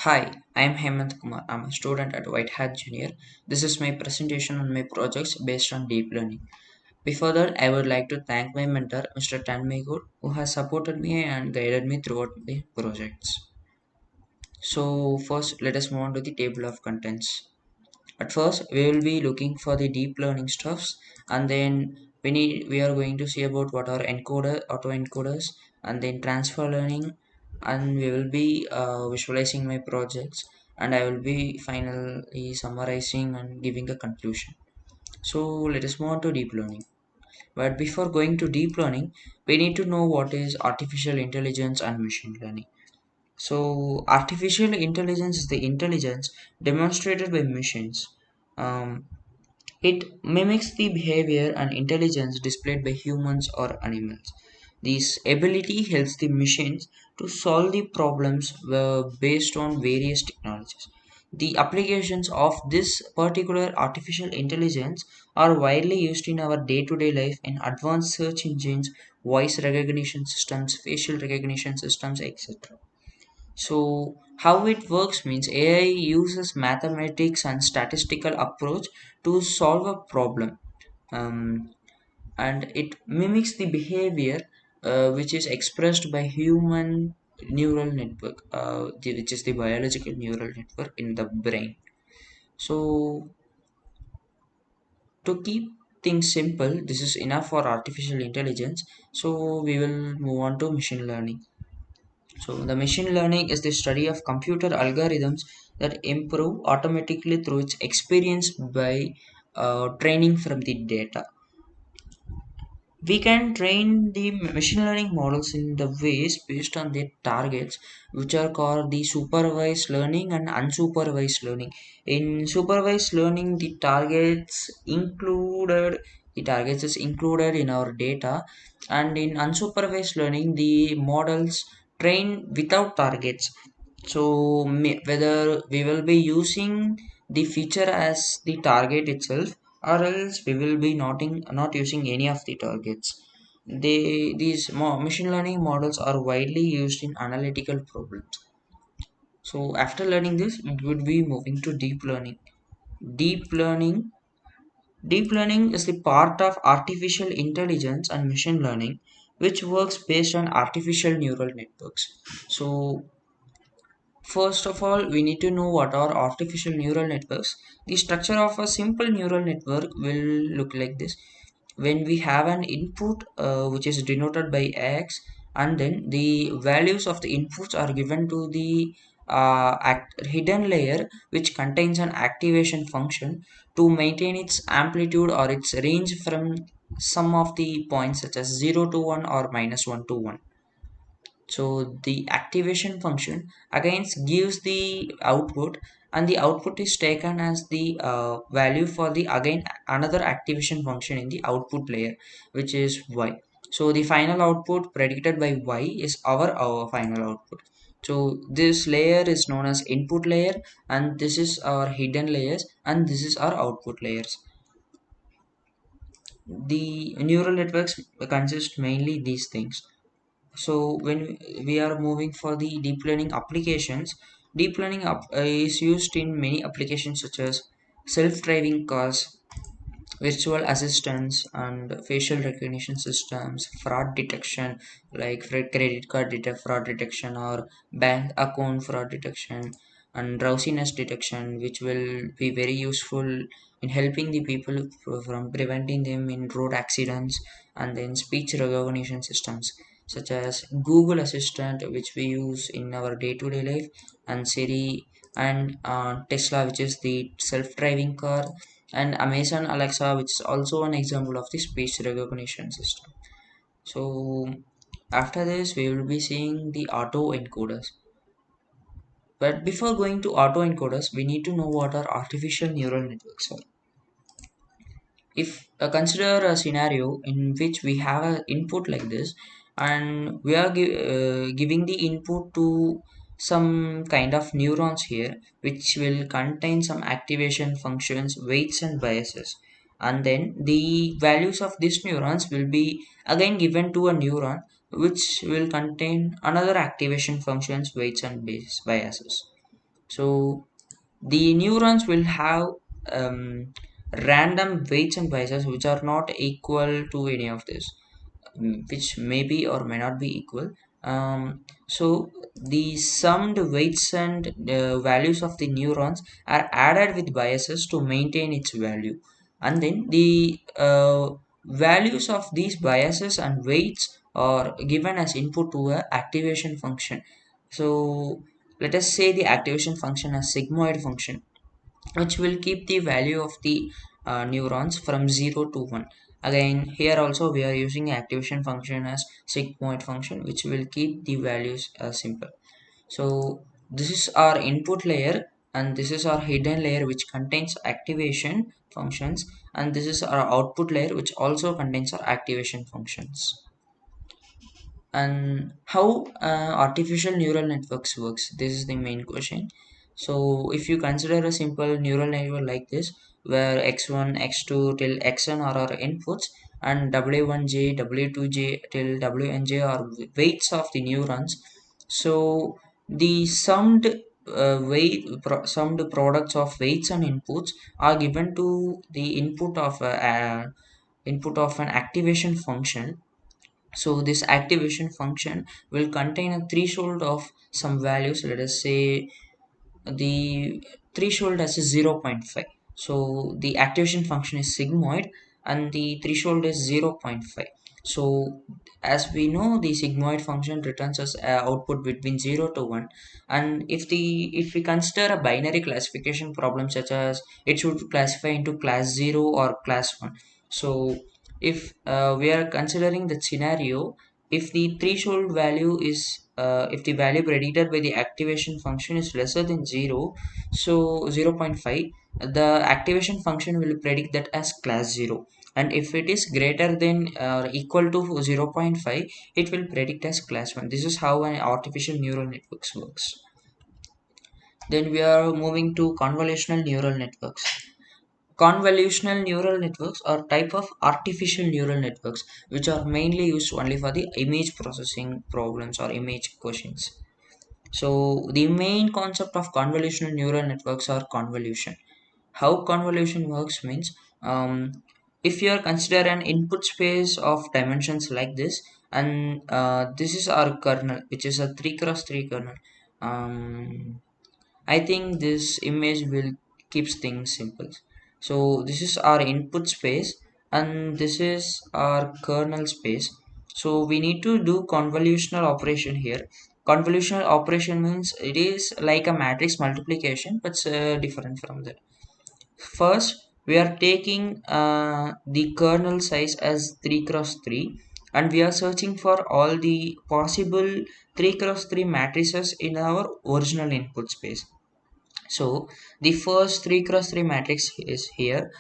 Hi, I am Hemant Kumar. I'm a student at White Hat Junior. This is my presentation on my projects based on deep learning. Before that, I would like to thank my mentor, Mr. Tanmay, who has supported me and guided me throughout the projects. So, first, let us move on to the table of contents. At first, we will be looking for the deep learning stuffs, and then we are going to see about what are autoencoders, and then transfer learning, and we will be visualizing my projects, and I will be finally summarizing and giving a conclusion. So let us move on to deep learning. But before going to deep learning, we need to know what is artificial intelligence and machine learning. So, artificial intelligence is the intelligence demonstrated by machines. Um, it mimics the behavior and intelligence displayed by humans or animals. This ability helps the machines to solve the problems based on various technologies. The applications of this particular artificial intelligence are widely used in our day to day life in advanced search engines, voice recognition systems, facial recognition systems, etc. So how it works means AI uses mathematics and statistical approach to solve a problem, um, and it mimics the behavior which is expressed by human neural network, which is the biological neural network in the brain. So to keep things simple, this is enough for artificial intelligence. So we will move on to machine learning. So, the machine learning is the study of computer algorithms that improve automatically through its experience by training from the data. We can train the machine learning models in the ways based on their targets, which are called the supervised learning and unsupervised learning. In supervised learning, the targets is included in our data, and in unsupervised learning, the models train without targets. So whether we will be using the feature as the target itself, or else we will be not using any of the targets. These machine learning models are widely used in analytical problems. So after learning this, we would be moving to deep learning. Deep learning Deep learning is the part of artificial intelligence and machine learning which works based on artificial neural networks. So first of all, we need to know what are artificial neural networks. The structure of a simple neural network will look like this. When we have an input which is denoted by x, and then the values of the inputs are given to the hidden layer which contains an activation function to maintain its amplitude or its range from some of the points such as 0 to 1 or -1 to 1. So the activation function again gives the output, and the output is taken as the value for the again another activation function in the output layer, which is y. So the final output predicted by y is our final output. So this layer is known as input layer, and this is our hidden layers, and this is our output layers. The neural networks consist mainly these things. So when we are moving for the deep learning applications, is used in many applications such as self-driving cars, virtual assistants, and facial recognition systems, fraud detection like credit card fraud detection or bank account fraud detection, and drowsiness detection, which will be very useful in helping the people from preventing them in road accidents, and then speech recognition systems such as Google Assistant, which we use in our day-to-day life, and Siri, and Tesla, which is the self-driving car, and Amazon Alexa, which is also an example of the speech recognition system. So after this, we will be seeing the auto encoders. But before going to auto encoders, we need to know what are artificial neural networks are. If consider a scenario in which we have an input like this, and we are giving the input to some kind of neurons here, which will contain some activation functions, weights and biases, and then the values of these neurons will be again given to a neuron which will contain another activation functions, weights and biases. So the neurons will have um, random weights and biases which are not equal to any of this, which may be or may not be equal. So the summed weights and values of the neurons are added with biases to maintain its value, and then the values of these biases and weights are given as input to a activation function. So let us say the activation function as sigmoid function, which will keep the value of the neurons from 0 to 1. Again, here also we are using activation function as sigmoid function, which will keep the values simple. So this is our input layer, and this is our hidden layer which contains activation functions, and this is our output layer which also contains our activation functions. And how artificial neural networks works, this is the main question. So if you consider a simple neural network like this, where x1 x2 till xn are our inputs, and w1j w2j till wnj are weights of the neurons. So the summed products of weights and inputs are given to the input of an activation function. So this activation function will contain a threshold of some values. Let us say the threshold as a zero point 0.5. So the activation function is sigmoid and the threshold is zero point 0.5. So as we know, the sigmoid function returns us output between 0 to 1. And if we consider a binary classification problem, such as it should classify into class 0 or class 1. So if we are considering the scenario, if the threshold value is if the value predicted by the activation function is lesser than 0, so 0 0.5, the activation function will predict that as class 0. And if it is greater than or equal to 0 0.5, it will predict as class 1. This is how an artificial neural networks works. Then we are moving to convolutional neural networks. Convolutional neural networks are type of artificial neural networks which are mainly used only for the image processing problems or image questions. So the main concept of convolutional neural networks are convolution. How convolution works means, if you are consider an input space of dimensions like this, and this is our kernel, which is a 3 cross 3 kernel. I think this image will keeps things simple. So this is our input space, and this is our kernel space. So we need to do convolutional operation here. Convolutional operation means it is like a matrix multiplication, but different from that. First, we are taking the kernel size as 3 cross 3, and we are searching for all the possible 3 cross 3 matrices in our original input space. So the first 3 cross 3 matrix is here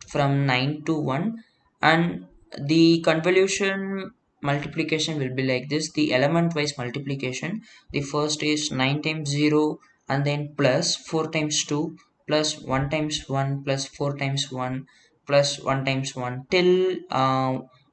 from 9 to 1, and the convolution multiplication will be like this. The element wise multiplication, the first is 9 times 0, and then plus 4 times 2 plus 1 times 1 plus 4 times 1 plus 1 times 1 till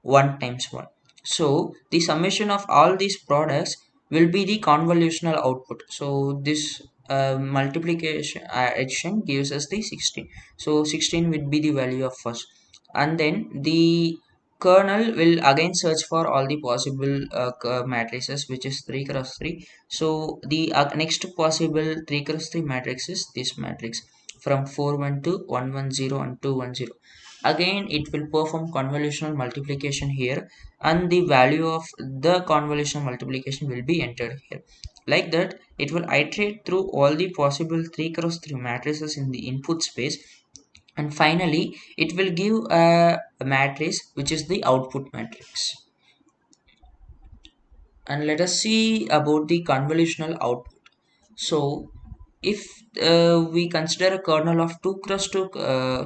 1 times 1. So the summation of all these products will be the convolutional output. So this multiplication addition gives us the 16. So 16 will be the value of first, and then the kernel will again search for all the possible matrices, which is 3 cross 3. So the next possible 3 cross 3 matrix is this matrix from 4 1 to 1 1 0 and 2 1 0. Again it will perform convolutional multiplication here, and the value of the convolutional multiplication will be entered here. Like that, it will iterate through all the possible 3 cross 3 matrices in the input space, and finally it will give a matrix which is the output matrix. And let us see about the convolutional output. So if we consider a kernel of 2 cross 2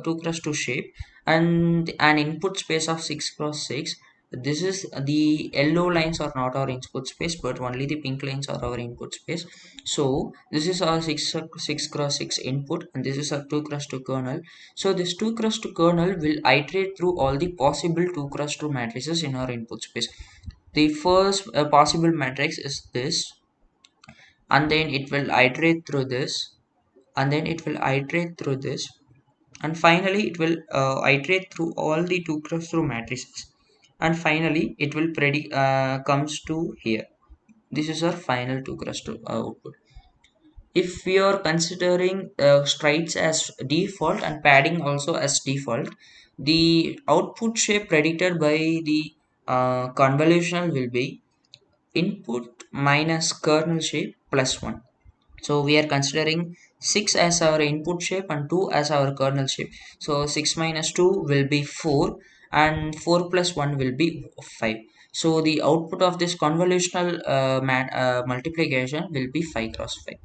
2 cross 2 shape and an input space of 6 cross 6, this is the yellow lines are not our input space, but only the pink lines are our input space. So this is our 6 cross 6 input, and this is our 2 cross 2 kernel. So this 2 cross 2 kernel will iterate through all the possible 2 cross 2 matrices in our input space. The first possible matrix is this, and then it will iterate through this, and then it will iterate through this, and finally it will iterate through all the 2 cross through matrices, and finally it will predict comes to here. This is our final 2 cross 2 output. If we are considering strides as default and padding also as default, the output shape predicted by the convolutional will be input minus kernel shape plus 1. So we are considering 6 as our input shape and 2 as our kernel shape. So 6 minus 2 will be 4 and 4 plus 1 will be 5. So the output of this convolutional multiplication will be 5 cross 5.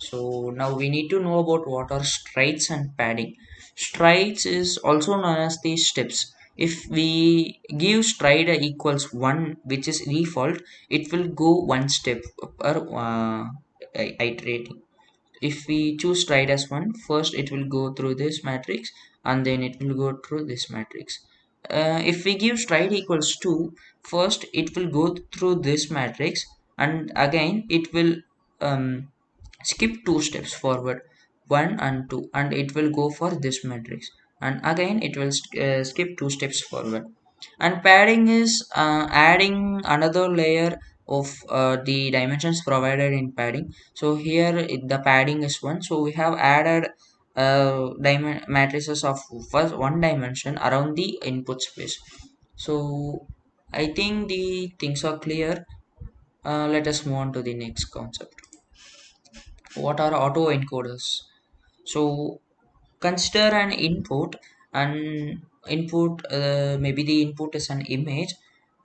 So now we need to know about what are strides and padding. Strides is also known as the steps. If we give stride equals 1, which is default, it will go one step per iterating. If we choose stride as 1, first it will go through this matrix and then it will go through this matrix. If we give stride equals 2, first it will go through this matrix and again it will um, skip 2 steps forward, 1 and 2, and it will go for this matrix, and again it will skip 2 steps forward. And padding is adding another layer of the dimensions provided in padding. So here the padding is 1, so we have added matrices of first 1 dimension around the input space. So I think the things are clear. Let us move on to the next concept. What are autoencoders? So consider an input, and input maybe the input is an image,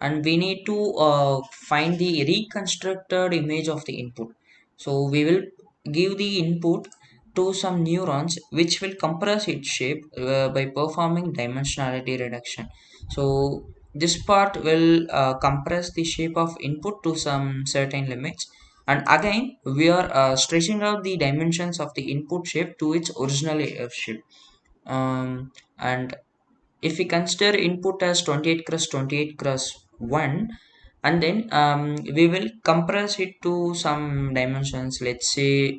and we need to find the reconstructed image of the input. So we will give the input to some neurons which will compress its shape by performing dimensionality reduction. So this part will compress the shape of input to some certain limits, and again we are stretching out the dimensions of the input shape to its original shape. And if we consider input as 28 cross 28 cross 1, and then we will compress it to some dimensions, let's say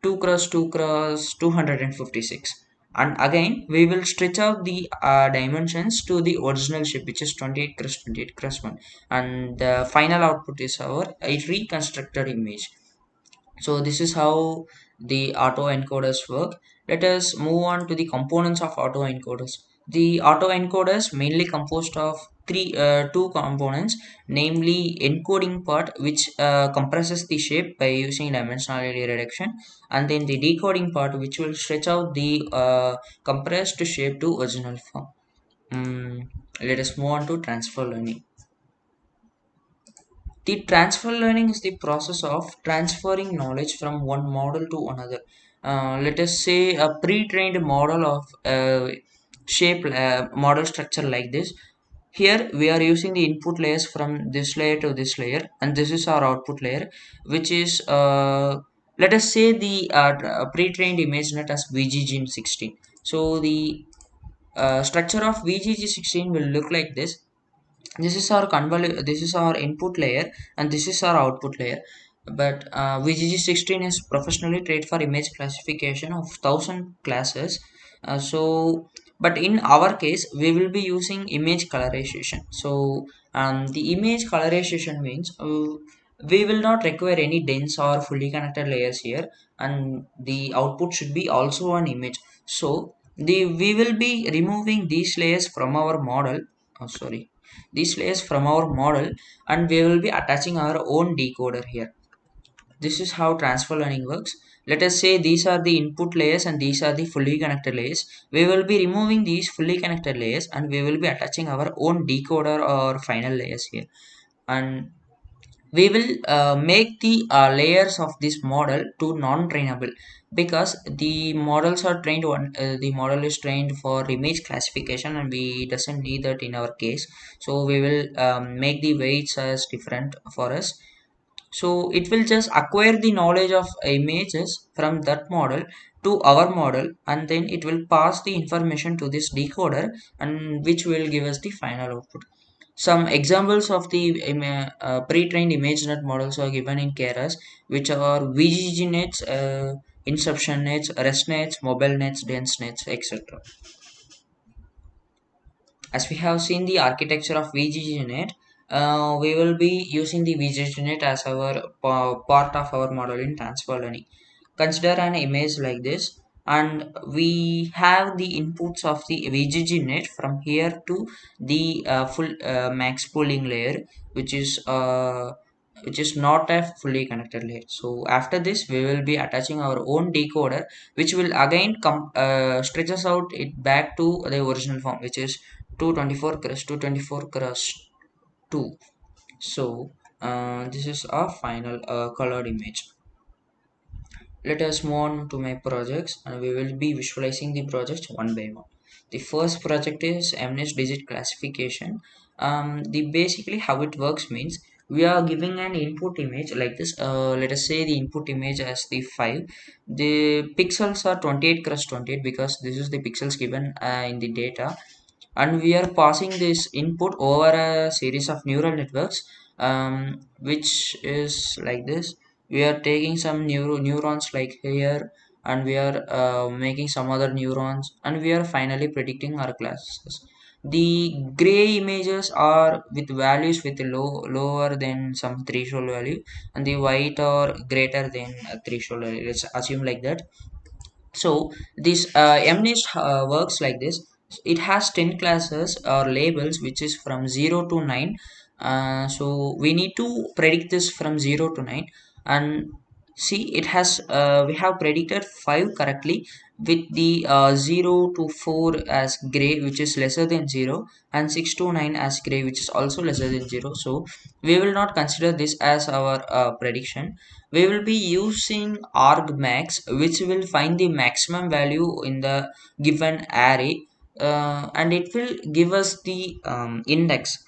2 cross 2 cross 256, and again we will stretch out the dimensions to the original shape, which is 28 cross 28 cross 1, and the final output is our reconstructed image. So this is how the autoencoders work. Let us move on to the components of autoencoders. The autoencoders mainly composed of two components, namely encoding part, which compresses the shape by using dimensionality reduction, and then the decoding part, which will stretch out the compressed shape to original form. Let us move on to transfer learning. The transfer learning is the process of transferring knowledge from one model to another. Let us say a pre-trained model of shape model structure like this. Here we are using the input layers from this layer to this layer, and this is our output layer, which is let us say the pre-trained ImageNet as VGG16. So the structure of VGG16 will look like this. This is our input layer, and this is our output layer. But VGG16 is professionally trained for image classification of 1000 classes. But in our case we will be using image colorization. So the image colorization means we will not require any dense or fully connected layers here, and the output should be also an image. So we will be removing these layers from our model. Sorry, these layers from our model, and we will be attaching our own decoder here. This is how transfer learning works. Let us say these are the input layers and these are the fully connected layers. We will be removing these fully connected layers and we will be attaching our own decoder or final layers here. And we will make the layers of this model to non-trainable, because the models are trained on the model is trained for image classification and we doesn't need that in our case. So we will make the weights as different for us. So it will just acquire the knowledge of images from that model to our model, and then it will pass the information to this decoder, and which will give us the final output. Some examples of the pre-trained ImageNet models are given in Keras, which are VGGNets, inception nets, rest nets, mobile nets, dense nets, etc. As we have seen the architecture of VGGNet, we will be using the VGGNet as our part of our model in transfer learning. Consider an image like this, and we have the inputs of the VGGNet from here to the full max pooling layer, which is uh, which is not a fully connected layer. So after this, we will be attaching our own decoder, which will again stretches out it back to the original form, which is 224 cross 224 cross 2. So this is our final colored image. Let us move on to my projects, and we will be visualizing the projects one by one. The first project is MNIST digit classification. The basically how it works means we are giving an input image like this. Let us say the input image as the 5. The pixels are 28 cross 28 because this is the pixels given in the data, and we are passing this input over a series of neural networks, which is like this. We are taking some neurons like here, and we are making some other neurons, and we are finally predicting our classes. The gray images are with values with lower than some threshold value, and the white are greater than a threshold value. Let's assume like that. So this MNIST works like this. It has 10 classes or labels, which is from 0 to 9. So we need to predict this from 0 to 9, and see it has we have predicted 5 correctly, with the 0 to 4 as gray, which is lesser than 0, and 6 to 9 as gray, which is also lesser than 0. So we will not consider this as our prediction. We will be using argmax, which will find the maximum value in the given array, and it will give us the index.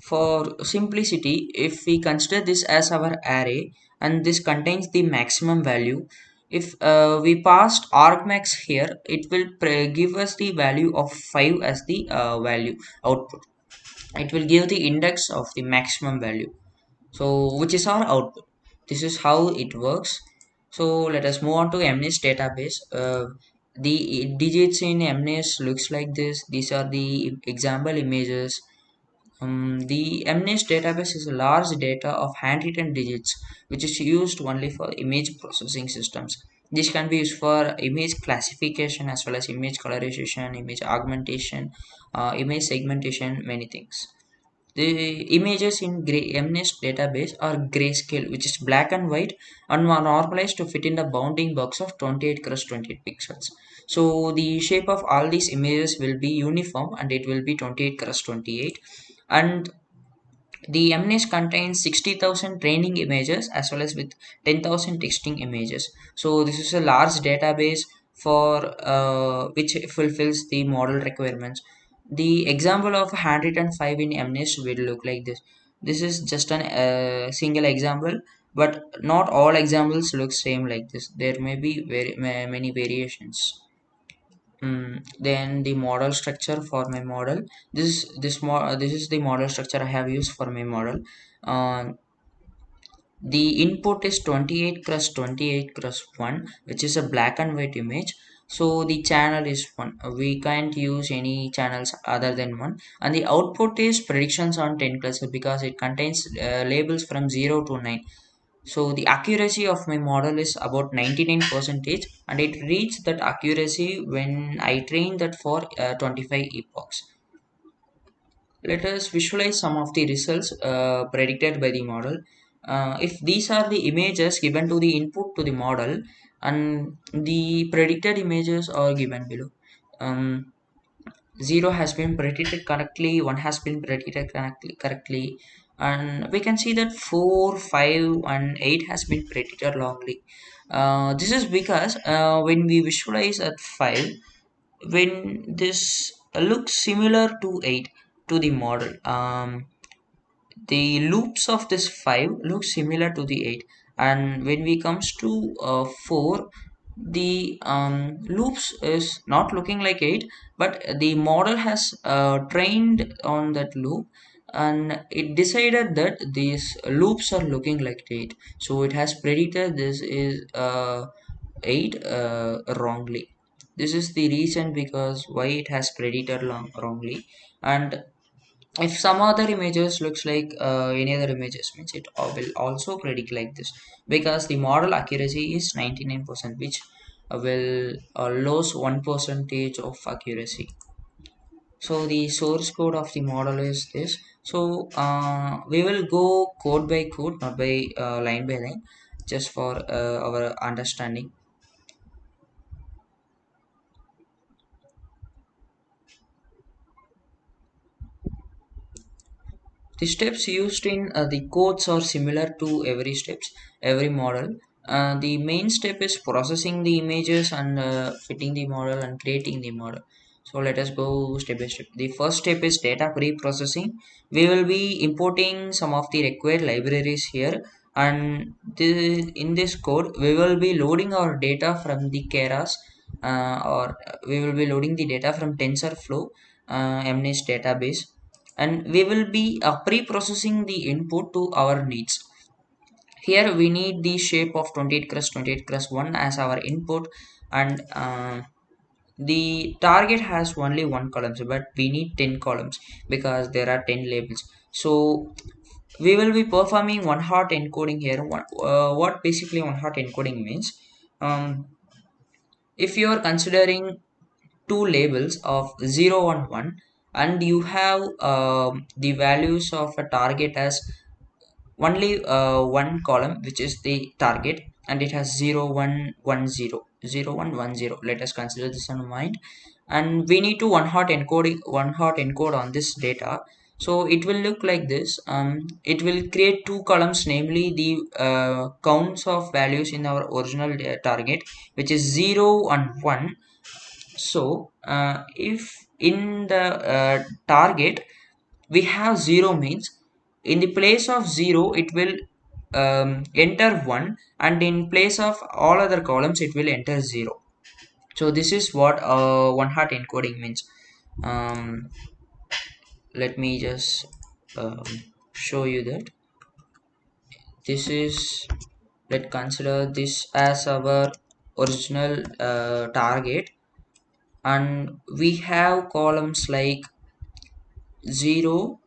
For simplicity, if we consider this as our array and this contains the maximum value, if we passed argmax here, it will give us the value of 5 as the value output. It will give the index of the maximum value, so which is our output. This is how it works. So let us move on to MNIST database. The digits in MNIST looks like this. These are the example images. The MNIST database is a large data of handwritten digits, which is used only for image processing systems. This can be used for image classification as well as image colorization, image augmentation, image segmentation, many things. The images in MNIST database are grayscale, which is black and white, and are normalized to fit in the bounding box of 28 cross 28 pixels. So the shape of all these images will be uniform, and it will be 28 cross 28. And the MNIST contains 60,000 training images as well as with 10,000 testing images. So this is a large database for which fulfills the model requirements. The example of handwritten 5 in MNIST will look like this. This is just an single example, but not all examples look same like this. There may be many variations. Then the model structure for my model. This is the model structure I have used for my model. Uh, the input is 28 cross 28 cross 1, which is a black and white image. So the channel is 1. We can't use any channels other than 1. And the output is predictions on 10 clusters because it contains labels from 0 to 9. So the accuracy of my model is about 99 percentage, and it reached that accuracy when I trained that for 25 epochs. Let us visualize some of the results predicted by the model. If these are the images given to the input to the model, and the predicted images are given below. Um, 0 has been predicted correctly, 1 has been predicted correctly, and we can see that 4, 5, and 8 has been predicted wrongly. This is because when we visualize at 5, when this looks similar to 8 to the model, the loops of this 5 look similar to the 8, and when we comes to 4, the loops is not looking like 8, but the model has trained on that loop, and it decided that these loops are looking like 8, so it has predicted this is 8 wrongly. This is the reason because why it has predicted wrongly. And if some other images looks like any other images, means it will also predict like this, because the model accuracy is 99%, which will lose 1 percentage of accuracy. So the source code of the model is this. So we will go code by code, not by line by line, just for our understanding. The steps used in the codes are similar to every model. The main step is processing the images and fitting the model and creating the model. So let us go step by step. The first step is data pre-processing. We will be importing some of the required libraries here, and in this code we will be loading our data from the Keras, or we will be loading the data from TensorFlow MNIST database, and we will be pre-processing the input to our needs. Here we need the shape of 28 cross 28 cross 1 as our input, and the target has only one column, but we need 10 columns because there are 10 labels. So we will be performing one hot encoding here. What basically one hot encoding means, um, if you are considering two labels of 0 and 1, and you have the values of a target as only one column, which is the target, and it has 0 1 1 0 0 1 1 0. Let us consider this in mind, and we need to one hot encode on this data. So it will look like this. It will create two columns, namely the counts of values in our original target, which is 0 and 1. So if in the target we have 0, means in the place of 0 it will enter 1, and in place of all other columns it will enter 0. So this is what one hot encoding means. um, Let me just um, show you that. This is, let's consider this as our original target, and we have columns like 0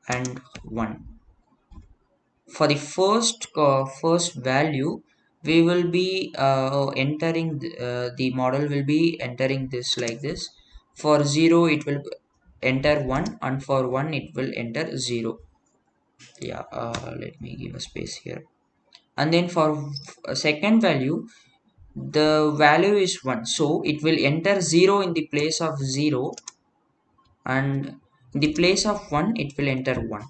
and 1. For the first value, we will be entering the model will be entering this like this. For 0 it will enter 1, and for 1 it will enter 0. Yeah, let me give a space here. And then for a second value, the value is 1, so it will enter 0 in the place of 0, and in the place of 1 it will enter 1.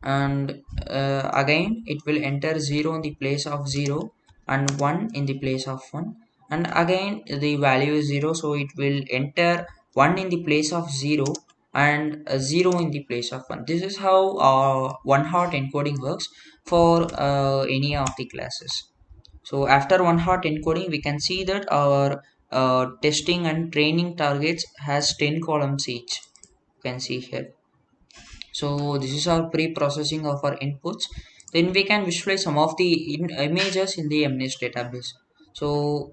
And again it will enter 0 in the place of 0, and 1 in the place of 1, and again the value is 0, so it will enter 1 in the place of 0, and 0 in the place of 1. This is how one hot encoding works for any of the classes. So after one hot encoding, we can see that our testing and training targets has 10 columns each. You can see here. So this is our pre-processing of our inputs. Then we can visualize some of the images in the MNIST database. So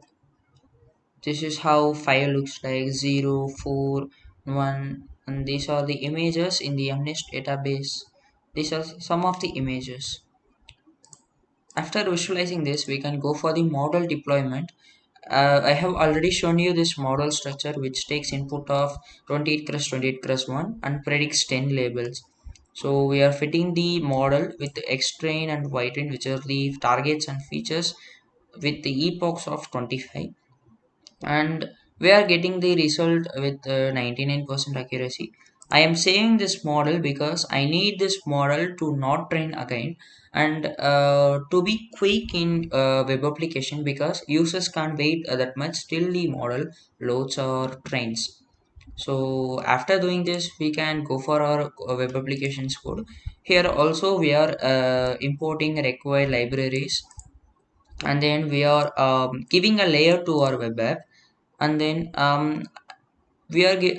this is how file looks like: 0 4 1, and these are the images in the MNIST database. These are some of the images. After visualizing this, we can go for the model deployment. I have already shown you this model structure, which takes input of 28 cross 28 cross 1 and predicts 10 labels. So we are fitting the model with the X-train and Y-train, which are the targets and features, with the epochs of 25, and we are getting the result with 99% accuracy. I am saving this model because I need this model to not train again, and to be quick in web application, because users can't wait that much till the model loads or trains. So after doing this, we can go for our web applications code. Here also we are importing required libraries, and then we are giving a layer to our web app, and then I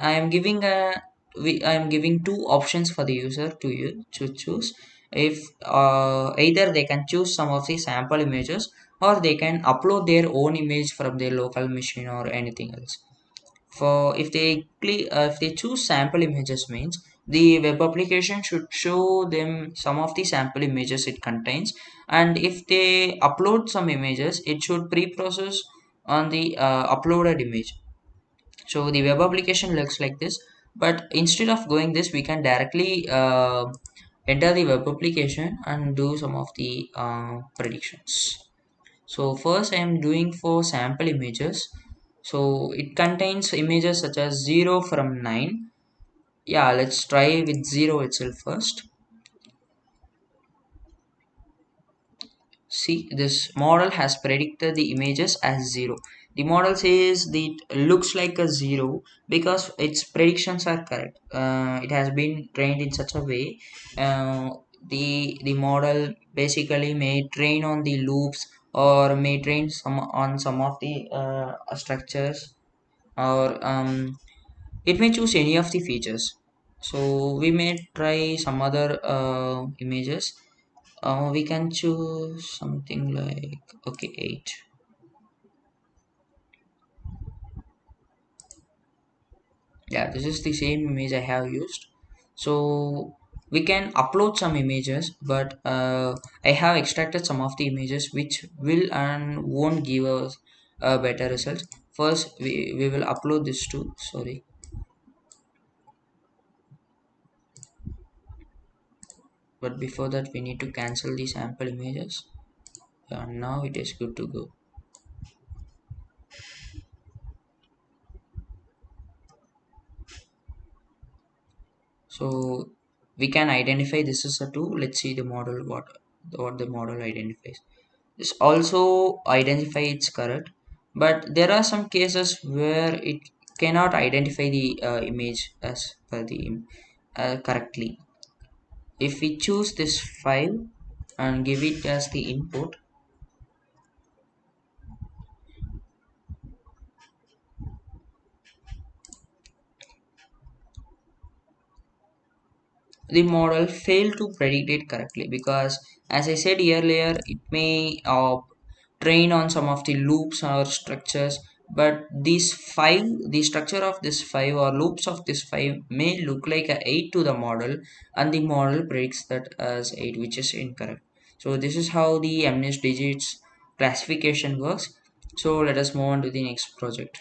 am giving I am giving two options for the user to choose. If either they can choose some of the sample images, or they can upload their own image from their local machine or anything else. For if they choose sample images means the web application should show them some of the sample images it contains, and if they upload some images it should pre-process on the uploaded image. So the web application looks like this, but instead of going this we can directly enter the web application and do some of the predictions. So first I am doing for sample images. So it contains images such as 0 from 9. Yeah, let's try with 0 itself first. See, this model has predicted the images as 0. The model says that it looks like a 0 because its predictions are correct. It has been trained in such a way. Uh, the model basically may train on the loops, or may train some of the structures, or it may choose any of the features. So we may try some other images. We can choose something like, okay, 8. Yeah, this is the same image I have used. So we can upload some images, but I have extracted some of the images which will and won't give us a better result. First we will upload this to, sorry, but before that we need to cancel the sample images. Yeah, now it is good to go. So we can identify this is a 2. Let's see the model, what the model identifies. This also identify it's correct, but there are some cases where it cannot identify the image as per the correctly. If we choose this file and give it as the input, the model failed to predict it correctly, because as I said earlier, it may train on some of the loops or structures, but these five, the structure of this five or loops of this five may look like a 8 to the model, and the model predicts that as 8, which is incorrect. So this is how the MNIST digits classification works. So let us move on to the next project.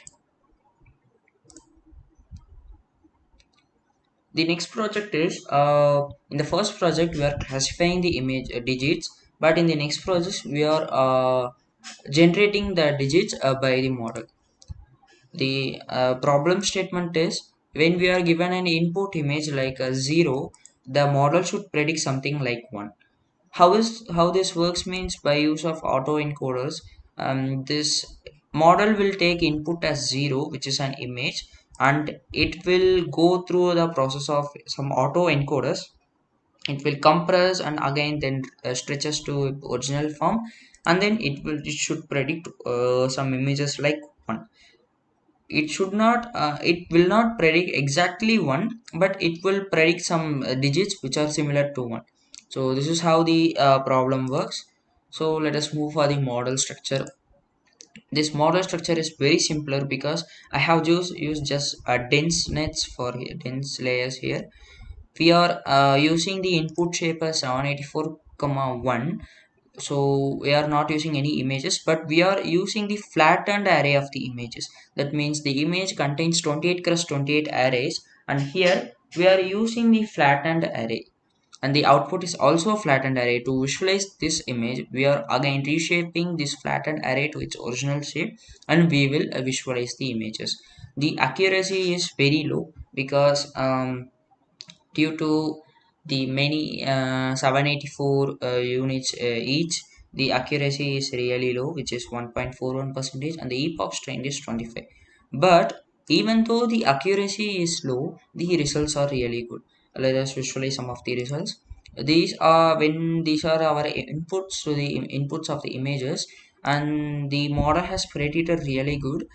The next project is, in the first project we are classifying the image digits, but in the next project we are generating the digits by the model. The problem statement is, when we are given an input image like a 0, the model should predict something like 1. How this works means, by use of autoencoders, this model will take input as 0, which is an image, and it will go through the process of some autoencoders. It will compress and again then stretches to original form, and then it should predict some images like 1. It should not it will not predict exactly 1, but it will predict some digits which are similar to 1. So this is how the problem works. So let us move for the model structure. This model structure is very simpler, because I have used just dense nets for here, dense layers here. We are using the input shape as 784 comma 1. So we are not using any images, but we are using the flattened array of the images. That means the image contains 28 cross 28 arrays, and here we are using the flattened array, and the output is also a flattened array. To visualize this image, we are again reshaping this flattened array to its original shape, and we will visualize the images. The accuracy is very low, because due to the many 784 units each, the accuracy is really low, which is 1.41 percentage, and the epoch strength is 25. But even though the accuracy is low, the results are really good. Let us visualize some of the results. These are our inputs to the inputs of the images, and the model has predicted really good,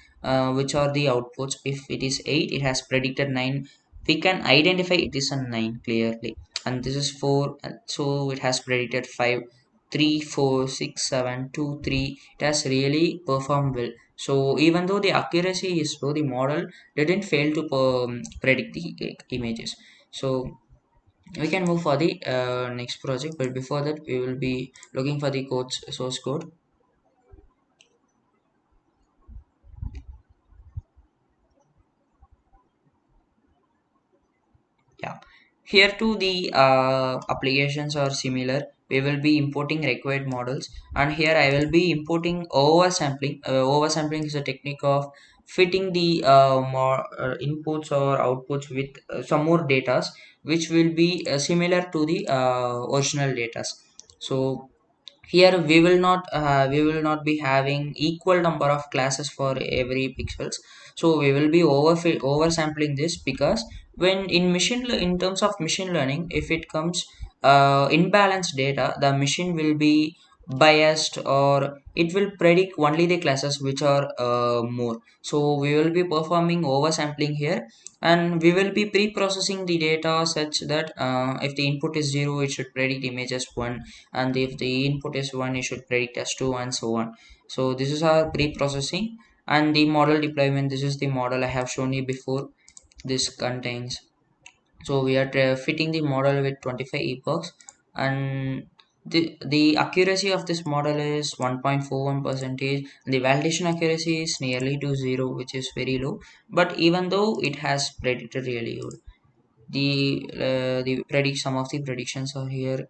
which are the outputs. If it is 8, it has predicted 9. We can identify it is a 9 clearly, and this is 4, so it has predicted 5. 3, 4, 6, 7, 2, 3, it has really performed well. So even though the accuracy is low, the model didn't fail to predict the images. So we can move for the next project, but before that we will be looking for the code source code. Yeah, here too the applications are similar. We will be importing required models, and here I will be importing oversampling. Oversampling is a technique of fitting the more inputs or outputs with some more datas, which will be similar to the original datas. So here we will not be having equal number of classes for every pixels. So we will be oversampling this, because when in terms of machine learning, if it comes imbalanced data, the machine will be biased, or it will predict only the classes which are more. So we will be performing oversampling here, and we will be pre-processing the data such that if the input is 0, it should predict image as 1, and if the input is 1, it should predict as 2, and so on. So this is our pre-processing. And the model deployment, this is the model I have shown you before. This contains, so we are fitting the model with 25 epochs, and the accuracy of this model is 1.41 percentage. The validation accuracy is nearly to 0, which is very low, but even though it has predicted really good. The predict some of the predictions are here.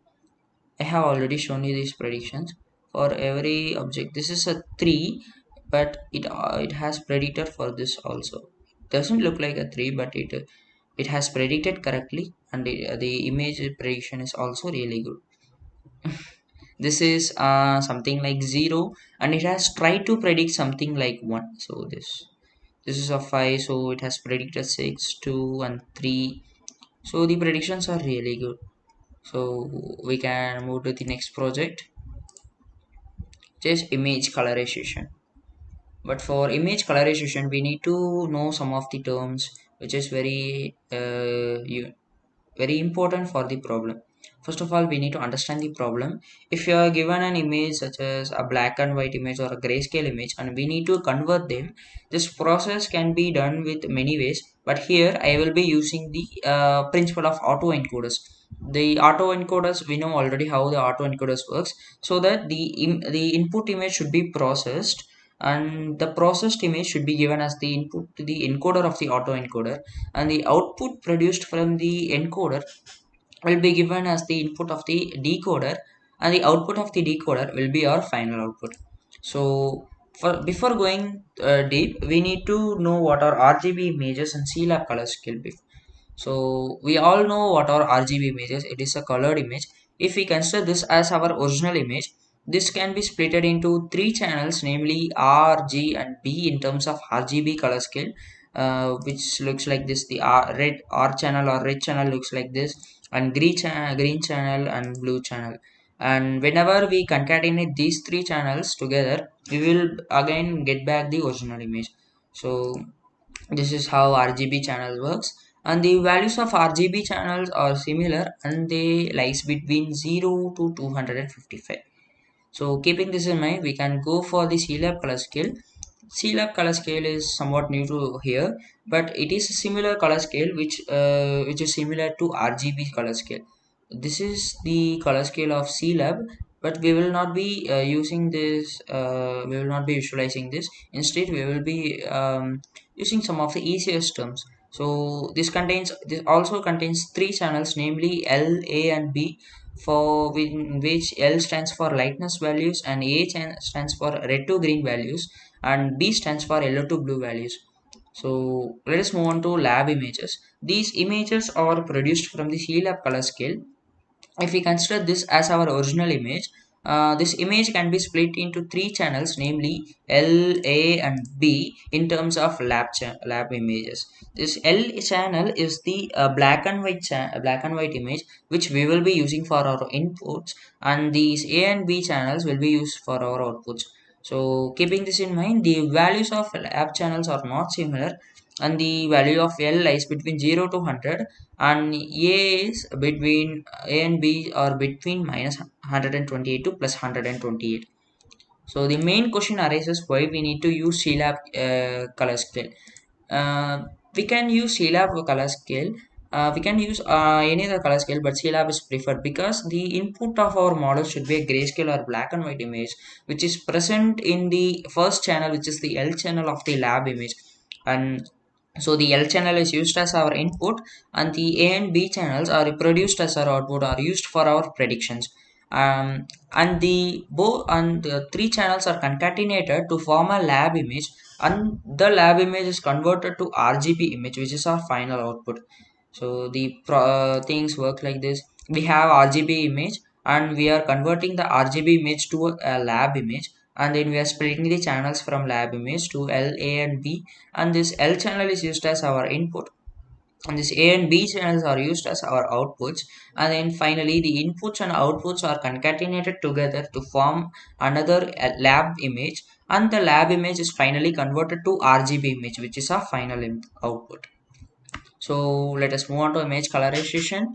I have already shown you these predictions. For every object, this is a 3, but it has predicted for this also. Doesn't look like a 3, but it has predicted correctly, and the image prediction is also really good. This is something like 0, and it has tried to predict something like 1. So this is a 5, so it has predicted 6, 2, and 3. So the predictions are really good. So we can move to the next project, just image colorization. But for image colorization, we need to know some of the terms, which is very important for the problem. First of all, we need to understand the problem. If you are given an image such as a black and white image or a grayscale image, and we need to convert them, this process can be done with many ways. But here I will be using the principle of autoencoders. The autoencoders, we know already how the autoencoders works. So that the input image should be processed, and the processed image should be given as the input to the encoder of the autoencoder, and the output produced from the encoder will be given as the input of the decoder, and the output of the decoder will be our final output. So before going deep, we need to know what are RGB images and CLAB color scale. So we all know what are RGB images. It is a colored image. If we consider this as our original image, this can be splitted into three channels, namely R, G, and B in terms of RGB color scale, which looks like this. The red R channel or red channel looks like this, and green channel and blue channel. And whenever we concatenate these three channels together, we will again get back the original image. So this is how RGB channel works, and the values of RGB channels are similar, and they lies between 0 to 255. So keeping this in mind, we can go for the CLAB color scale. CLAB color scale is somewhat new to here, but it is a similar color scale which is similar to RGB color scale. This is the color scale of CLAB, but we will not be using this. We will not be visualizing this. Instead, we will be using some of the easiest terms. So this also contains three channels, namely L, A, and B, for which L stands for lightness values, and A stands for red to green values, and B stands for yellow to blue values. So let us move on to lab images. These images are produced from the CLAB color scale. If we consider this as our original image, this image can be split into three channels, namely L, A, and B in terms of lab images. This L channel is the black and white image, which we will be using for our inputs, and these A and B channels will be used for our outputs. So keeping this in mind, the values of lab channels are not similar, and the value of L lies between 0 to 100, and A is between A and B are between minus 128 to plus 128. So the main question arises why we need to use CLAB color scale. Uh, we can use CLAB color scale. We can use any other color scale, but CLAB is preferred because the input of our model should be a grayscale or black and white image, which is present in the first channel, which is the L channel of the lab image. And so the L channel is used as our input, and the A and B channels are reproduced as our output, are used for our predictions. And the both and the three channels are concatenated to form a lab image, and the lab image is converted to RGB image, which is our final output. So the things work like this. We have RGB image, and we are converting the RGB image to a lab image, and then we are splitting the channels from lab image to L, A and B, and this L channel is used as our input, and this A and B channels are used as our outputs, and then finally the inputs and outputs are concatenated together to form another lab image, and the lab image is finally converted to RGB image, which is our final output. So let us move on to image colorization.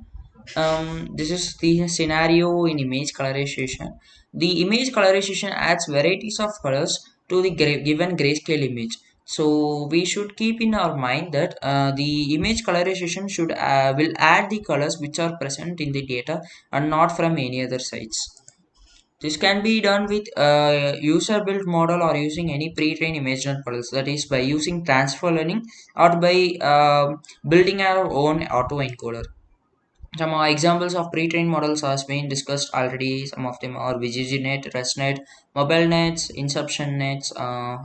This is the scenario in image colorization. The image colorization adds varieties of colors to the given grayscale image. So we should keep in our mind that the image colorization should will add the colors which are present in the data and not from any other sites. This can be done with user built model or using any pre-trained image models, that is by using transfer learning or by building our own autoencoder. Some examples of pre-trained models has been discussed already. Some of them are VGGNet, ResNet, mobile nets, inception nets,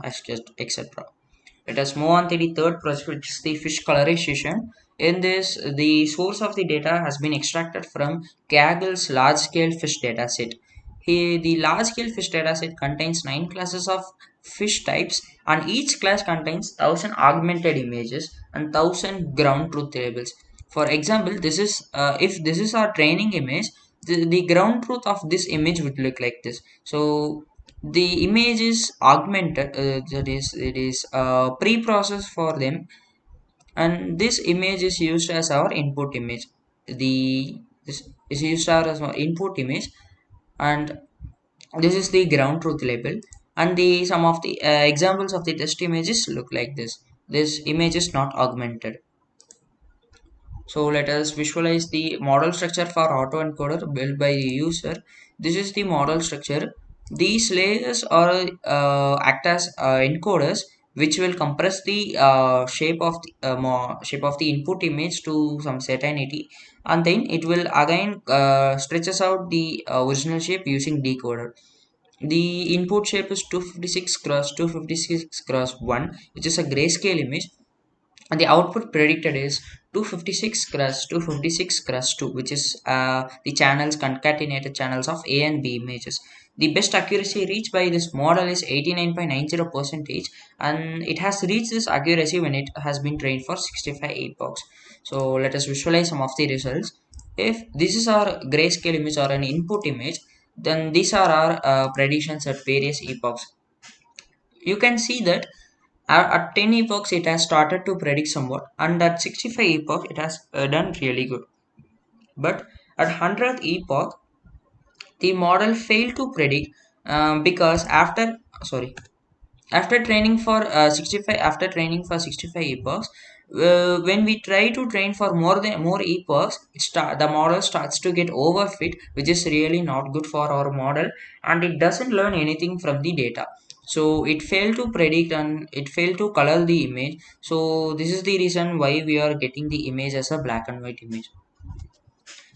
etc. Let us move on to the third project, which is the fish colorization. In this, the source of the data has been extracted from Kaggle's large-scale fish dataset. Here, the large-scale fish dataset contains 9 classes of fish types, and each class contains 1,000 augmented images and 1,000 ground truth tables. For example, this is if this is our training image, the ground truth of this image would look like this. So the image is augmented, that is it is pre-processed for them, and this image is used as our input image. The This is used as our input image, and this is the ground truth label, and the some of the examples of the test images look like this. This image is not augmented. So let us visualize the model structure for autoencoder built by the user. This is the model structure. These layers are act as encoders, which will compress the shape of the input image to some certainty, and then it will again stretches out the original shape using decoder. The input shape is 256 cross 256 cross 1, which is a grayscale image, and the output predicted is 256 cross 256 cross 2, which is the channels concatenated channels of A and B images. The best accuracy reached by this model is 89.90 percentage, and it has reached this accuracy when it has been trained for 65 epochs. So let us visualize some of the results. If this is our grayscale image or an input image, then these are our predictions at various epochs. You can see that at 10 epochs it has started to predict somewhat, and at 65 epoch it has done really good. But at 100th epoch the model failed to predict, because after training for 65 after training for 65 epochs, when we try to train for more epochs, the model starts to get overfit, which is really not good for our model, and it doesn't learn anything from the data. So it failed to predict and it failed to color the image. So this is the reason why we are getting the image as a black and white image.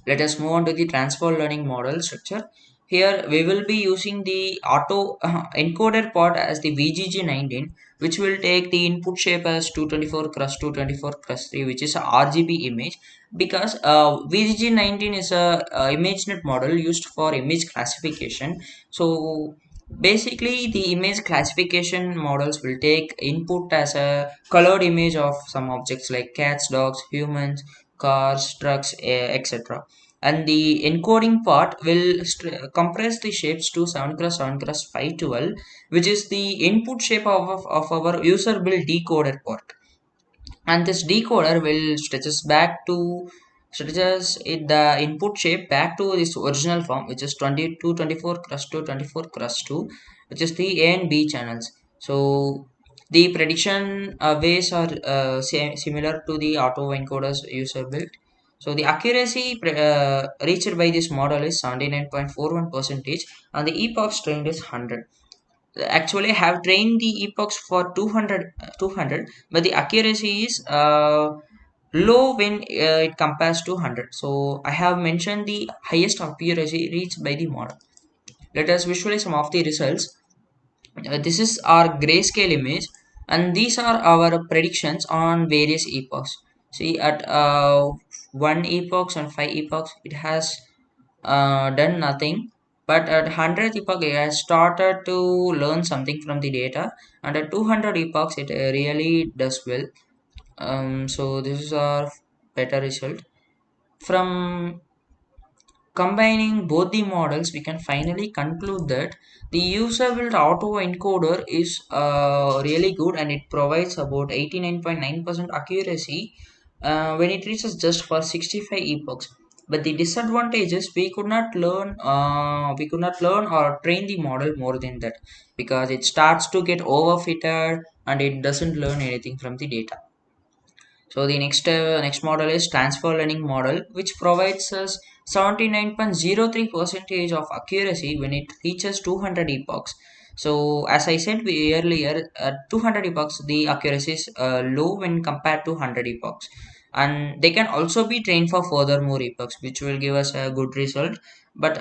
Let us move on to the transfer learning model structure. Here we will be using the auto encoder part as the VGG19, which will take the input shape as 224 cross 224 cross 3, which is a RGB image, because VGG19 is a ImageNet model used for image classification. So basically the image classification models will take input as a colored image of some objects like cats, dogs, humans, cars, trucks, etc., and the encoding part will compress the shapes to 7 cross 7 cross 512, which is the input shape of our user built decoder part. and this decoder will stretches it the input shape back to this original form, which is 22 24 crust to 24 crust 2, which is the A and B channels. So the prediction ways are similar to the auto encoders user built. So the accuracy reached by this model is 79.41 percentage, and the epochs trained is 100. Actually, I have trained the epochs for 200, but the accuracy is low when it compares to 100. So I have mentioned the highest accuracy reached by the model. Let us visualize some of the results. This is our grayscale image, and these are our predictions on various epochs. See, at 1 epochs and 5 epochs, it has done nothing, but at 100th epoch it has started to learn something from the data, and at 200 epochs it really does well. So this is our better result. From combining both the models, we can finally conclude that the user-built autoencoder is really good, and it provides about 89.9% accuracy when it reaches just for 65 epochs. But the disadvantage is we could not learn or train the model more than that, because it starts to get overfitted and it doesn't learn anything from the data. So the next model is transfer learning model, which provides us 79.03 percentage of accuracy when it reaches 200 epochs. So as I said earlier, at 200 epochs the accuracy is low when compared to 100 epochs, and they can also be trained for further more epochs, which will give us a good result. But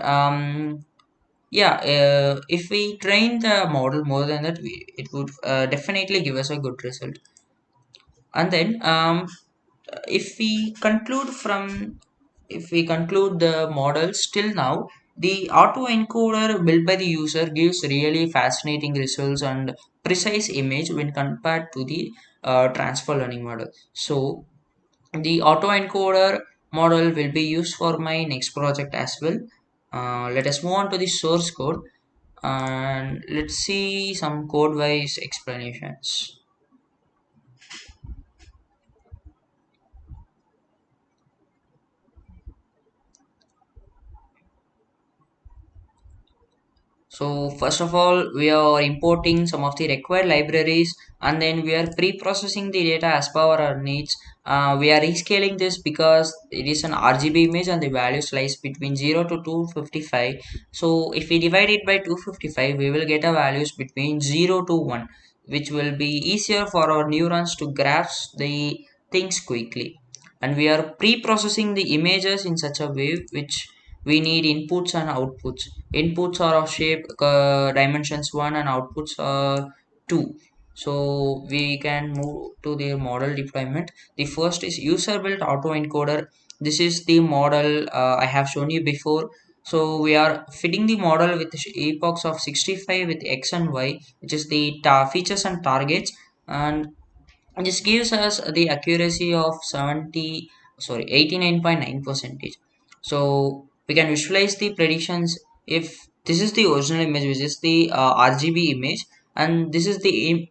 yeah, if we train the model more than that, it would definitely give us a good result. And then if we conclude from if we conclude the model still now, the autoencoder built by the user gives really fascinating results and precise image when compared to the transfer learning model. So the autoencoder model will be used for my next project as well. Let us move on to the source code, and let's see some code wise explanations. So first of all, we are importing some of the required libraries, and then we are pre-processing the data as per our needs. We are rescaling this because it is an RGB image and the value lies between 0 to 255. So if we divide it by 255, we will get a values between 0 to 1, which will be easier for our neurons to grasp the things quickly. And we are pre-processing the images in such a way which we need inputs and outputs. Inputs are of shape dimensions 1, and outputs are 2. So we can move to the model deployment. The first is user built autoencoder. This is the model I have shown you before. So we are fitting the model with epochs of 65 with x and y, which is the features and targets, and this gives us the accuracy of 89.9 percentage. So we can visualize the predictions. If this is the original image, which is the RGB image, and this is the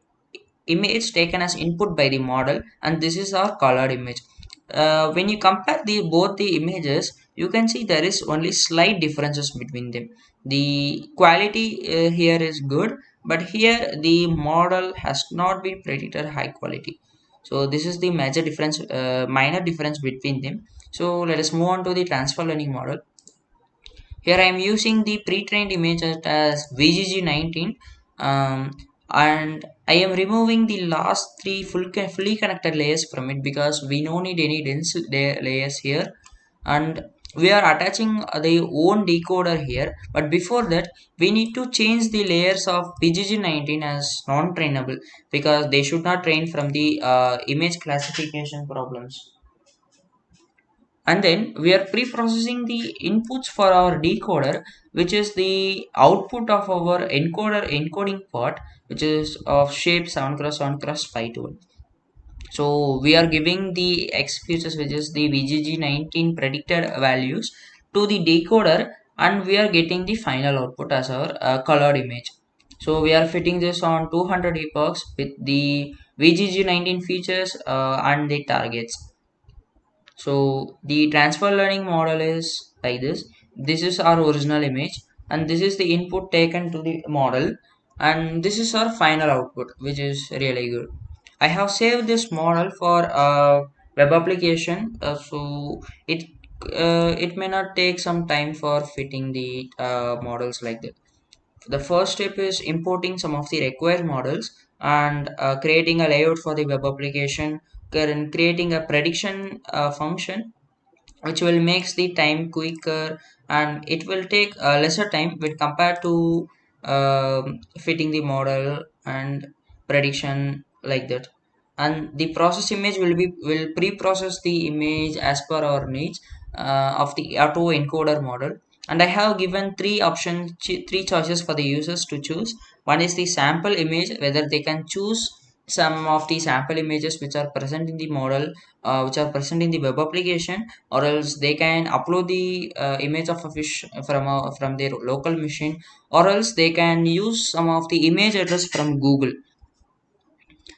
image taken as input by the model, and this is our colored image. When you compare the both the images, you can see there is only slight differences between them. The quality here is good, but here the model has not been predicted high quality. So this is the major difference, minor difference between them. So let us move on to the transfer learning model. Here I am using the pre-trained image as VGG19, and I am removing the last three fully connected layers from it, because we don't need any dense layers here, and we are attaching the own decoder here. But before that, we need to change the layers of VGG19 as non-trainable, because they should not train from the image classification problems. And then we are pre-processing the inputs for our decoder, which is the output of our encoder encoding part, which is of shape 7 cross 7 cross 512. So we are giving the x features, which is the VGG19 predicted values, to the decoder, and we are getting the final output as our colored image. So we are fitting this on 200 epochs with the VGG19 features and the targets. So the transfer learning model is like this. This is our original image, and this is the input taken to the model, and this is our final output, which is really good. I have saved this model for a web application, so it may not take some time for fitting the models like that. The first step is importing some of the required models and creating a layout for the web application, creating a prediction function which will makes the time quicker, and it will take lesser time when compared to fitting the model and prediction like that. And the process image will pre-process the image as per our needs of the auto encoder model. And I have given three options, three choices for the users to choose. One is the sample image, whether they can choose some of the sample images which are present in the model, which are present in the web application, or else they can upload the image of a fish from their local machine, or else they can use some of the image address from Google.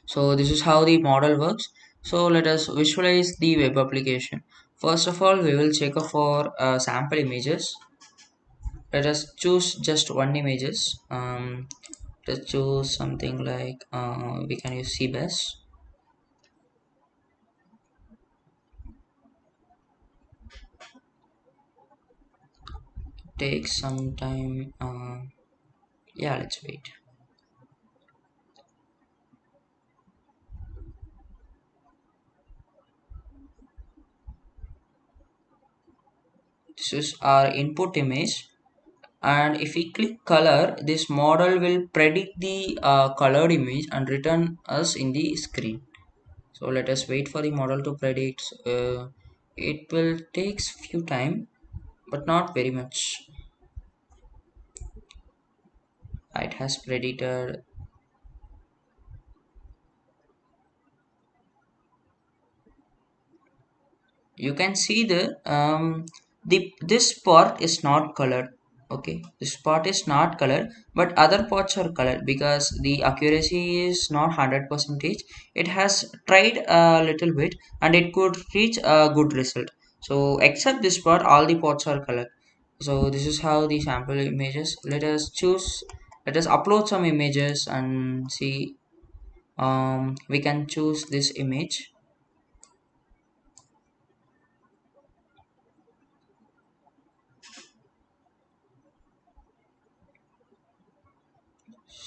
So this is how the model works. So let us visualize the web application. First of all, we will check for sample images. Let us choose just one images. Let's choose something like we can use CBS. Take some time. Yeah, let's wait. This is our input image, and if we click color, this model will predict the colored image and return us in the screen. So let us wait for the model to predict. It will takes few time, but not very much. It has predicted. You can see the this part is not colored. Okay, this part is not colored, but other parts are colored because the accuracy is not 100 percentage. It has tried a little bit and it could reach a good result. So except this part, all the parts are colored. So this is how the sample images. Let us upload some images and see. We can choose this image.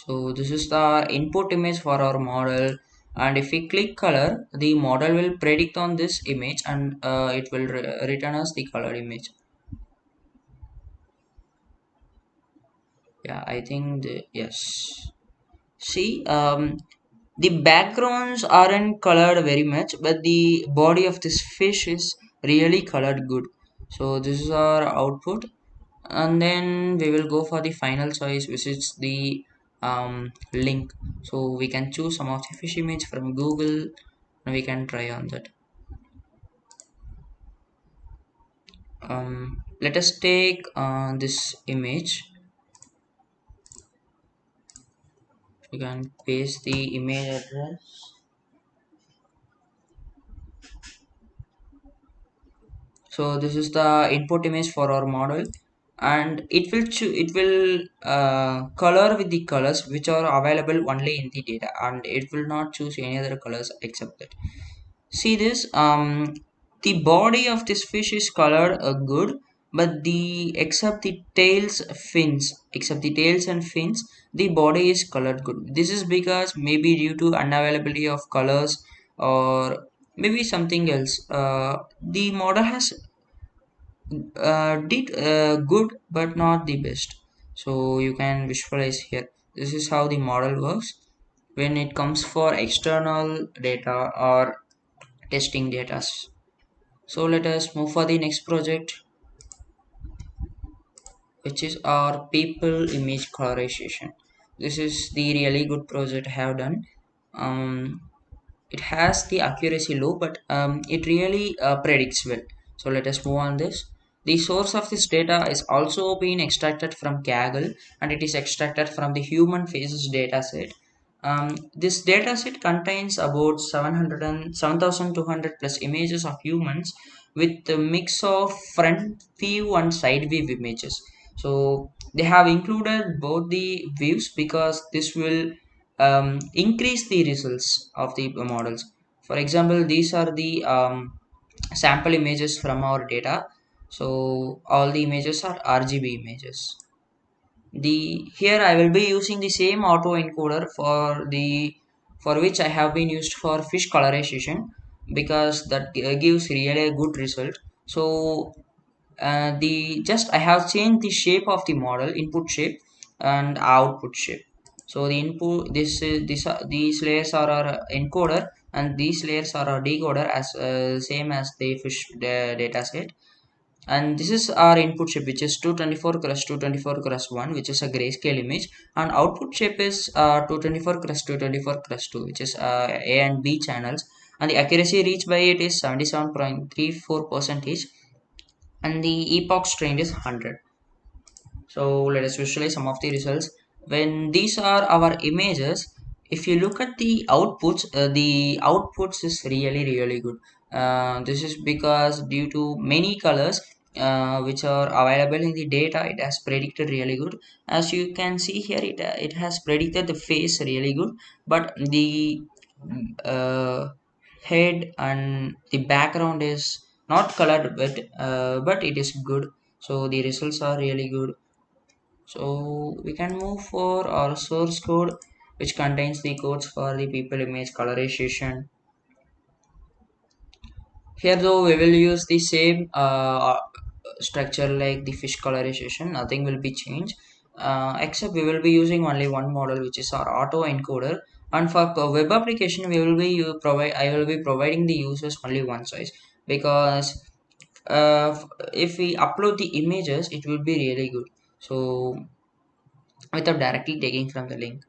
So this is the input image for our model, and if we click color, the model will predict on this image, and it will return us the color image. Yeah, I think yes. See, the backgrounds aren't colored very much, but the body of this fish is really colored good. So this is our output, and then we will go for the final choice, which is the link. So we can choose some of the fish image from Google, and we can try on that. Let us take this image. We can paste the image address. So this is the input image for our model, and it will color with the colors which are available only in the data, and it will not choose any other colors except that. See this, the body of this fish is colored good, but the except the tails and fins, the body is colored good. This is because maybe due to unavailability of colors, or maybe something else. The model has did good, but not the best. So you can visualize here. This is how the model works when it comes for external data or testing data. So let us move for the next project, which is our people image colorization. This is the really good project I have done. Um, it has the accuracy low, but it really predicts well. So let us move on this. The source of this data is also being extracted from Kaggle, and it is extracted from the human faces data set. This dataset contains about 7,200 plus images of humans with a mix of front view and side view images. So they have included both the views because this will increase the results of the models. For example, these are the sample images from our data. So all the images are RGB images. The here I will be using the same autoencoder for which I have been used for fish colorization, because that gives really a good result. So the just I have changed the shape of the model, input shape and output shape. So the input, these layers are our encoder and these layers are our decoder, as same as the fish data set. And this is our input shape, which is 224 cross 224 cross 1, which is a grayscale image, and output shape is 224 cross 224 cross 2, which is A and B channels, and the accuracy reached by it is 77.34 percentage, and the epoch strain is 100. So let us visualize some of the results. When these are our images, if you look at the outputs is really good. This is because due to many colors which are available in the data, it has predicted really good. As you can see here, it has predicted the face really good, but the uh, head and the background is not colored, but it is good. So the results are really good. So we can move for our source code, which contains the codes for the people image colorization. Here though we will use the same structure like the fish colorization, nothing will be changed, except we will be using only one model, which is our auto encoder. And for web application we will be I will be providing the users only one choice, because if we upload the images it will be really good. So without directly taking from the link,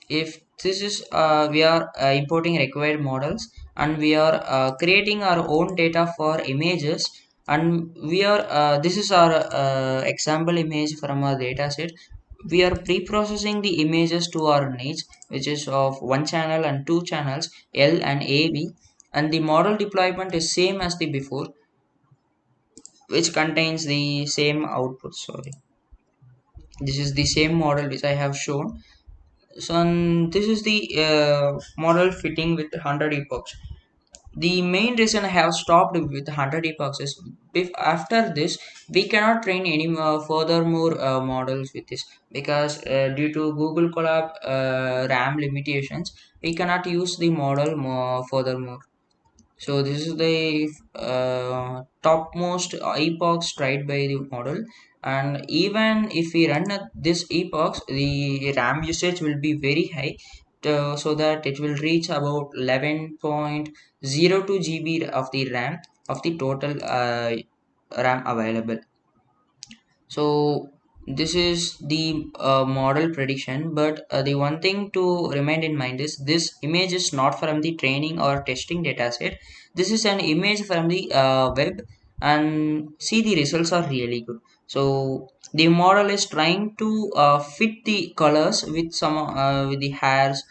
if this is we are importing required models, and we are creating our own data for images, and we are this is our example image from our data set. We are pre-processing the images to our needs, which is of one channel and two channels, L and AB, and the model deployment is same as the before, which contains the same output. Sorry, this is the same model which I have shown. So this is the model fitting with 100 epochs. The main reason I have stopped with 100 epochs is, if after this we cannot train any furthermore models with this, because due to Google Colab RAM limitations, we cannot use the model more furthermore. So this is the topmost epochs tried by the model, and even if we run this epochs, the RAM usage will be very high, so that it will reach about 11.02 GB of the RAM of the total RAM available. So this is the model prediction, but the one thing to remind in mind is this image is not from the training or testing dataset. This is an image from the web, and see the results are really good. So the model is trying to fit the colors with the hairs,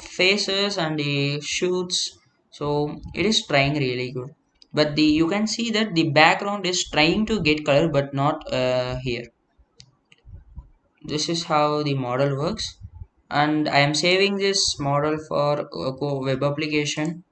faces, and the shoots. So it is trying really good, but the you can see that the background is trying to get color but not here. This is how the model works, and I am saving this model for web application.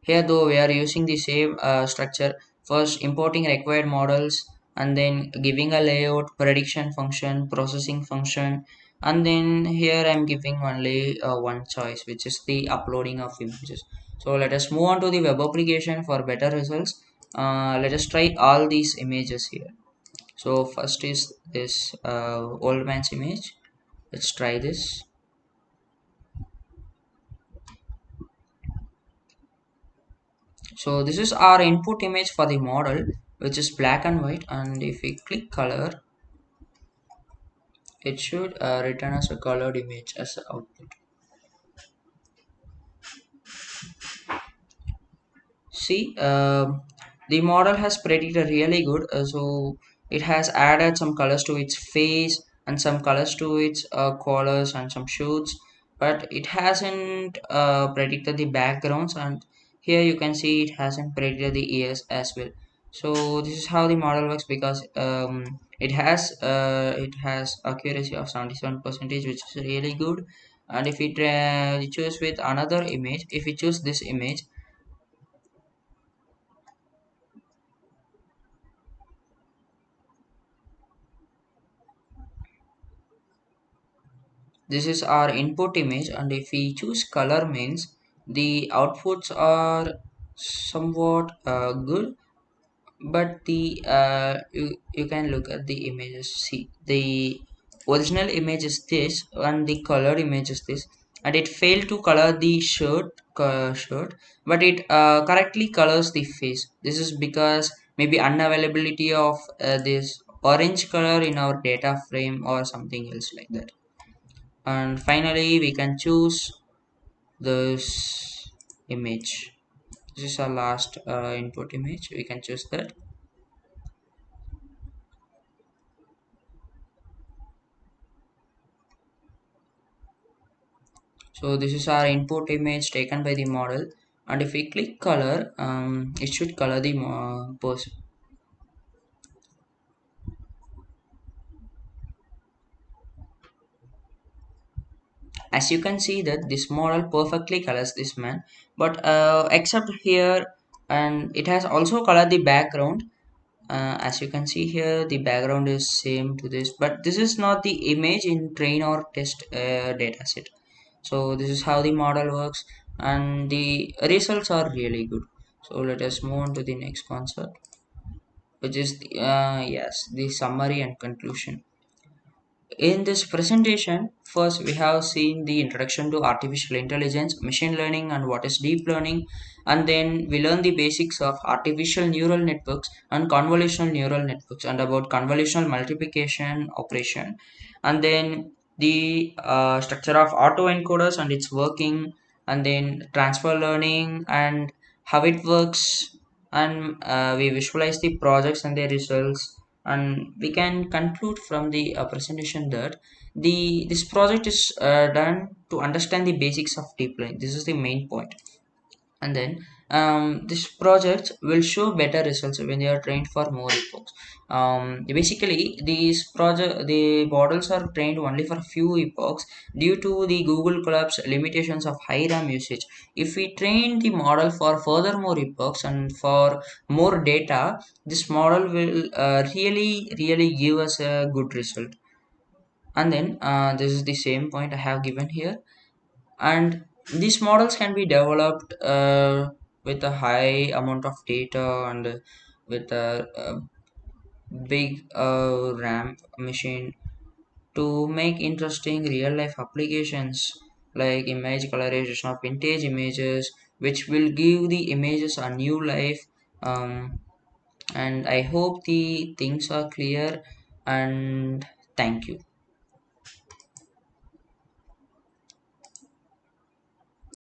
Here though we are using the same structure, first importing required models, and then giving a layout, prediction function, processing function, and then here I am giving only one choice, which is the uploading of images. So let us move on to the web application for better results. Let us try all these images here. So first is this old man's image. Let's try this. So this is our input image for the model, which is black and white, and if we click color, it should return as a colored image as the output. See, the model has predicted really good, so it has added some colors to its face, and some colors to its collars and some shoots, but it hasn't predicted the backgrounds, and here you can see it hasn't predicted the ears as well. So this is how the model works, because it has accuracy of 77 percentage, which is really good. And if it choose with another image, if we choose this image, this is our input image, and if we choose color means the outputs are somewhat good, but you can look at the images. See, the original image is this and the colored image is this, and it failed to color the shirt, but it correctly colors the face. This is because maybe unavailability of this orange color in our data frame or something else like that. And finally we can choose this image. This is our last input image. We can choose that. So this is our input image taken by the model, and if we click color, it should color the person. As you can see that this model perfectly colors this man, but except here, and it has also colored the background. As you can see here, the background is same to this, but this is not the image in train or test dataset. So this is how the model works, and the results are really good. So let us move on to the next concept, which is yes, the summary and conclusion. In this presentation, first we have seen the introduction to artificial intelligence, machine learning, and what is deep learning, and then we learn the basics of artificial neural networks and convolutional neural networks, and about convolutional multiplication operation, and then the structure of autoencoders and its working, and then transfer learning and how it works, and we visualize the projects and their results, and we can conclude from the presentation that this project is done to understand the basics of deep learning. This is the main point. And then this project will show better results when they are trained for more epochs. Basically these project the models are trained only for few epochs due to the Google collapse limitations of high RAM usage. If we train the model for further more epochs and for more data, this model will really give us a good result. And then this is the same point I have given here, and these models can be developed with a high amount of data, and with a big RAM machine, to make interesting real life applications like image colorization of vintage images, which will give the images a new life. And I hope the things are clear, and thank you.